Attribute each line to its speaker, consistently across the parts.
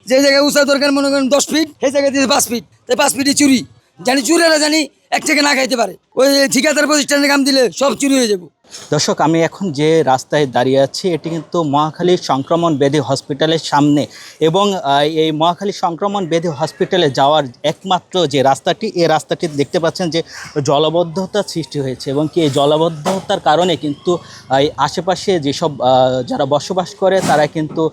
Speaker 1: যে জায়গায় উঁচা দরকার মনে করেন 10 ফিট, সেই জায়গায় দিয়েছে 5 ফিট, তাই 5 ফিটই চুরি। জানি চুরেরা জানি এক থেকে না খাইতে পারে, ওই ঠিকাদার প্রতিষ্ঠানের কাম দিলে সব চুরি হয়ে যাবো।
Speaker 2: দর্শক, আমি এখন যে রাস্তায় দাঁড়িয়ে আছি এটি কিন্তু মহাখালী সংক্রমণ ব্যাধি হসপিটালের সামনে, এবং এই মহাখালী সংক্রমণ ব্যাধি হসপিটালে যাওয়ার একমাত্র যে রাস্তাটি, এই রাস্তাটি দেখতে পাচ্ছেন যে জলাবদ্ধতার সৃষ্টি হয়েছে, এবং কি এই জলাবদ্ধতার কারণে কিন্তু এই আশেপাশে যেসব যারা বসবাস করে তারা কিন্তু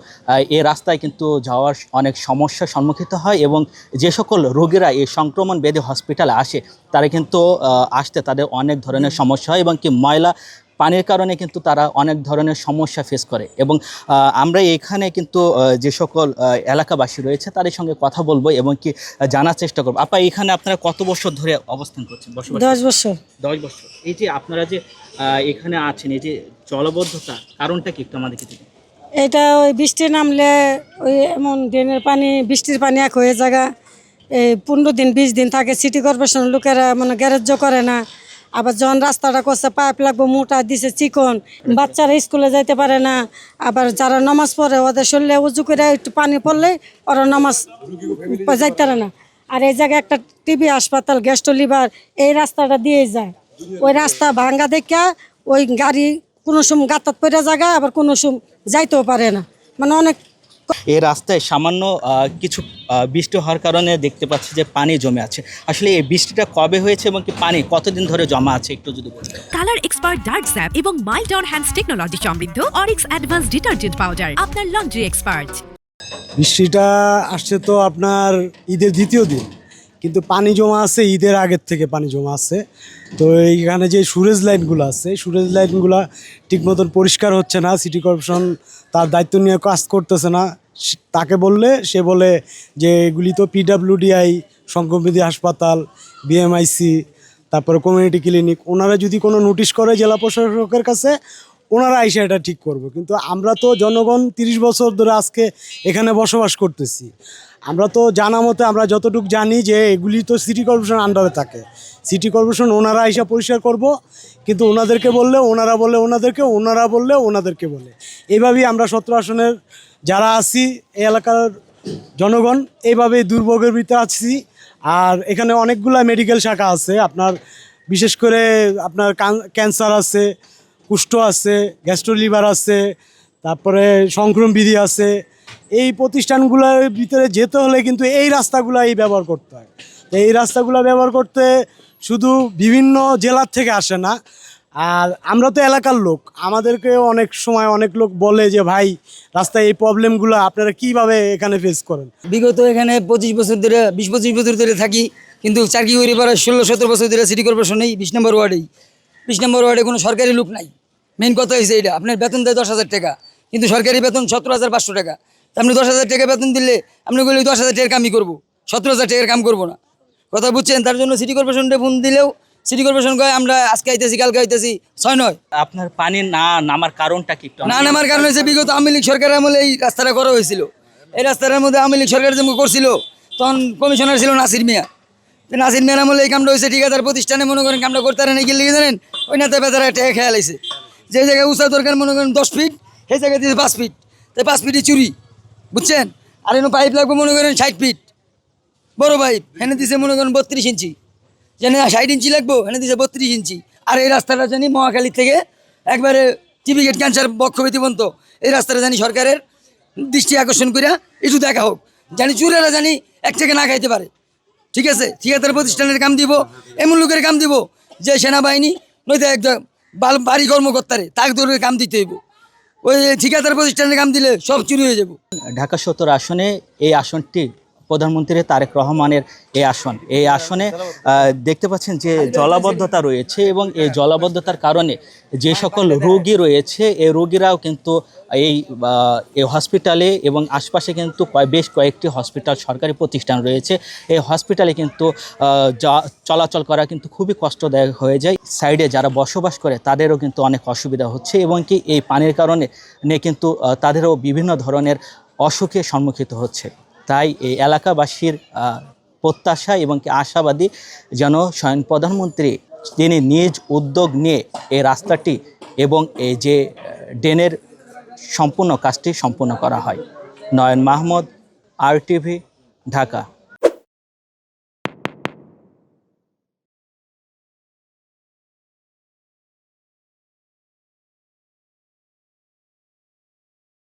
Speaker 2: এই রাস্তায় কিন্তু যাওয়ার অনেক সমস্যার সম্মুখীন হয়, এবং যে সকল রোগীরা এই সংক্রমণ ব্যাধি হসপিটালে আসে তারা কিন্তু আসতে তাদের অনেক ধরনের সমস্যা হয়, এবং কি ময়লা পানির কারণে কিন্তু তারা অনেক ধরনের সমস্যা ফেস করে। এবং আমরা এখানে কিন্তু যে সকল এলাকাবাসী রয়েছে তাদের সঙ্গে কথা বলবো এবং কি জানার চেষ্টা করবো। আপা, এখানে আপনারা কত বছর ধরে অবস্থান করছেন?
Speaker 3: 10 বছর।
Speaker 2: 10 বছর। এই যে আপনারা যে এখানে আছেন, এই যে জলবদ্ধতা কারণটা কি একটু আমাদেরকে দিবেন?
Speaker 3: এটা ওই বৃষ্টি নামলে ওই এমন ড্রেনের পানি, বৃষ্টির পানি এক হয়ে জায়গা এই 15 দিন 20 দিন থাকে। সিটি কর্পোরেশনের লোকেরা মানে গ্যারেজ করে না। আবার যখন রাস্তাটা করছে পাইপ লাগবো, মোটা দিছে চিকন, বাচ্চারা স্কুলে যাইতে পারে না। আবার যারা নামাজ পড়ে ওদের শরীরে উজু করে একটু পানি পড়লে ওরা নামাজ যাইতে পারে না। আর এই জায়গায় একটা টিবি হাসপাতাল, গ্যাস্ট্রো লিভার এই রাস্তাটা দিয়ে যায়। ওই রাস্তা ভাঙ্গা দেখা ওই গাড়ি কোনো সময় গাতাত পড়ে জায়গা, আবার কোনো সময় যাইতেও পারে না, মানে অনেক।
Speaker 2: এই রাস্তায় সামান্য কিছু বৃষ্টি হওয়ার কারণে দেখতে পাচ্ছি যে পানি জমে আছে। আসলে এই বৃষ্টিটা কবে হয়েছে এবং কি পানি কতদিন ধরে জমা আছে একটু যদি বলতেন।
Speaker 4: কালার এক্সপার্ট ডার্ক স্যাপ এবং মাইল্ড অন হ্যান্ডস টেকনোলজি সমৃদ্ধ অরিক্স অ্যাডভান্স ডিটারজেন্ট পাউডার, আপনার লন্ড্রি এক্সপার্ট।
Speaker 5: বৃষ্টিটা আসছে তো আপনার ঈদের দ্বিতীয় দিন, কিন্তু পানি জমা আছে ঈদের আগের থেকে পানি জমা আছে। তো এইখানে যে সুরেজ লাইনগুলো আছে, সুরেজ লাইনগুলো ঠিক মতন পরিষ্কার হচ্ছে না। সিটি কর্পোরেশন তার দায়িত্ব নিয়ে কাজ করতেছে না। তাকে বললে সে বলে যে এগুলি তো পিডাব্লিউডিআই, সংক্রমণ হাসপাতাল, বিএমআইসি, তারপরে কমিউনিটি ক্লিনিক, ওনারা যদি কোনো নোটিশ করে জেলা প্রশাসকের কাছে, ওনারা এসে এটা ঠিক করবে। কিন্তু আমরা তো জনগণ 30 বছর ধরে আজকে এখানে বসবাস করতেছি। আমরা তো জানা মতে, আমরা যতটুকু জানি যে এগুলি তো সিটি কর্পোরেশন আন্ডারে থাকে। সিটি কর্পোরেশন ওনারা এসে পরিষ্কার করব, কিন্তু ওনাদেরকে বললে ওনারা বলে ওনাদেরকে, ওনারা বললে ওনাদেরকে বলে। এইভাবেই আমরা 17 আসনের যারা আছি এই এলাকার জনগণ এইভাবেই দুর্ভোগের ভিতরে আছি। আর এখানে অনেকগুলা মেডিকেল শাখা আছে, আপনার বিশেষ করে আপনার ক্যান্সার আছে, কুষ্ঠ আছে, গ্যাস্ট্রো লিভার আছে, তারপরে সংক্রমণ বিধি আছে। এই প্রতিষ্ঠানগুলোর ভিতরে যেতে হলে কিন্তু এই রাস্তাগুলাই ব্যবহার করতে হয়। তো এই রাস্তাগুলো ব্যবহার করতে শুধু বিভিন্ন জেলার থেকে আসে না, আর আমরা তো এলাকার লোক, আমাদেরকে অনেক সময় অনেক লোক বলে যে ভাই রাস্তায় এই প্রবলেমগুলো আপনারা কীভাবে এখানে ফেস করেন।
Speaker 1: বিগত এখানে 25 বছর ধরে 20-25 বছর ধরে থাকি, কিন্তু চাকরি করে পরে 16-17 বছর ধরে সিটি কর্পোরেশন নেই। 20 নম্বর ওয়ার্ডেই, 20 নম্বর ওয়ার্ডে কোনো সরকারি লোক নাই। মেন কথা হয়েছে এটা, আপনার বেতন দেয় 10,000 টাকা, কিন্তু সরকারি বেতন 17,500 টাকা। তা আপনি 10,000 টাকা বেতন দিলে আপনি বলি 10,000 টাকার কামই করবো, 17,000 টাকার কাম করবো না। কথা বুঝছেন? তার জন্য সিটি কর্পোরেশনটা ফোন দিলেও সিটি কর্পোরেশন কয় আমরা আজকে আইতেছি, কালকে আইতেছি, 6-9।
Speaker 2: আপনার পানি না নামার কারণটা কি একটু?
Speaker 1: না নামার কারণ হচ্ছে বিগত আওয়ামী লীগ সরকারের আমলে এই রাস্তাটা করা হয়েছিল। এই রাস্তাটার মধ্যে আওয়ামী লীগ সরকার যেমন করছিল, তখন কমিশনার ছিল নাসির মিয়া। নাসির মিয়ার আমলে এই কামটা হয়েছে। ঠিকাদার প্রতিষ্ঠানে মনে করেন কামটা করতে পারে না, কি লিখে জানেন? ওই নেতা বেতারা টেকা খেয়াল হয়েছে। যে জায়গায় উঁচা দরকার মনে করেন 10 ফিট, সেই জায়গায় দিয়েছে 5 ফিট, তাই 5 ফিটই চুরি, বুঝছেন? আর এনে পাইপ লাগবে মনে করেন 60 ফিট, বড় পাইপ এনে দিছে মনে করেন 32 ইঞ্চি, জানি 60 ইঞ্চি লাগবো, এনে দিছে 32 ইঞ্চি। আর এই রাস্তাটা জানি মহাখালী থেকে একবারে টিবি গেট ক্যান্সার বক্ষব্যাধি পর্যন্ত এই রাস্তাটা জানি সরকারের দৃষ্টি আকর্ষণ করে একটু দেখা হোক, জানি চুরেরা জানি এক থেকে না খাইতে পারে। ঠিক আছে, ঠিকাদার প্রতিষ্ঠানের কাম দিব, এমন লোকের কাম দিব যে সেনাবাহিনী নয়তো একদম বাড়ি কর্মকর্তারে তাকে ধরে কাম দিতে হইব। ওই ঠিকাদার প্রতিষ্ঠানের কাম দিলে সব চুরি হয়ে যাব।
Speaker 2: ঢাকা 17 আসনে এই আসনটি প্রধানমন্ত্রী তারেক রহমানের এই আসনে দেখতে পাচ্ছেন যে জলাবদ্ধতা রয়েছে, এবং এই জলাবদ্ধতার কারণে যে সকল রোগী রয়েছে এই রোগীরাও কিন্তু এই হসপিটালে এবং আশপাশে কিন্তু বেশ কয়েকটি হসপিটাল সরকারি প্রতিষ্ঠান রয়েছে। এই হসপিটালে কিন্তু চলাচল করা কিন্তু খুবই কষ্টদায়ক হয়ে যায়। সাইডে যারা বসবাস করে তাদেরও কিন্তু অনেক অসুবিধা হচ্ছে, এবং কি এই পানির কারণে কিন্তু তাদেরও বিভিন্ন ধরনের অসুখের সম্মুখীন হচ্ছে। তাই এই এলাকাবাসীর প্রত্যাশা এবং কি আশাবাদী যেন স্বয়ং প্রধানমন্ত্রী তিনি নিজ উদ্যোগ নিয়ে এই রাস্তাটি এবং এই যে ড্রেনের সম্পূর্ণ কাজটি সম্পূর্ণ করা হয়। নয়ন মাহমুদ, RTV, ঢাকা।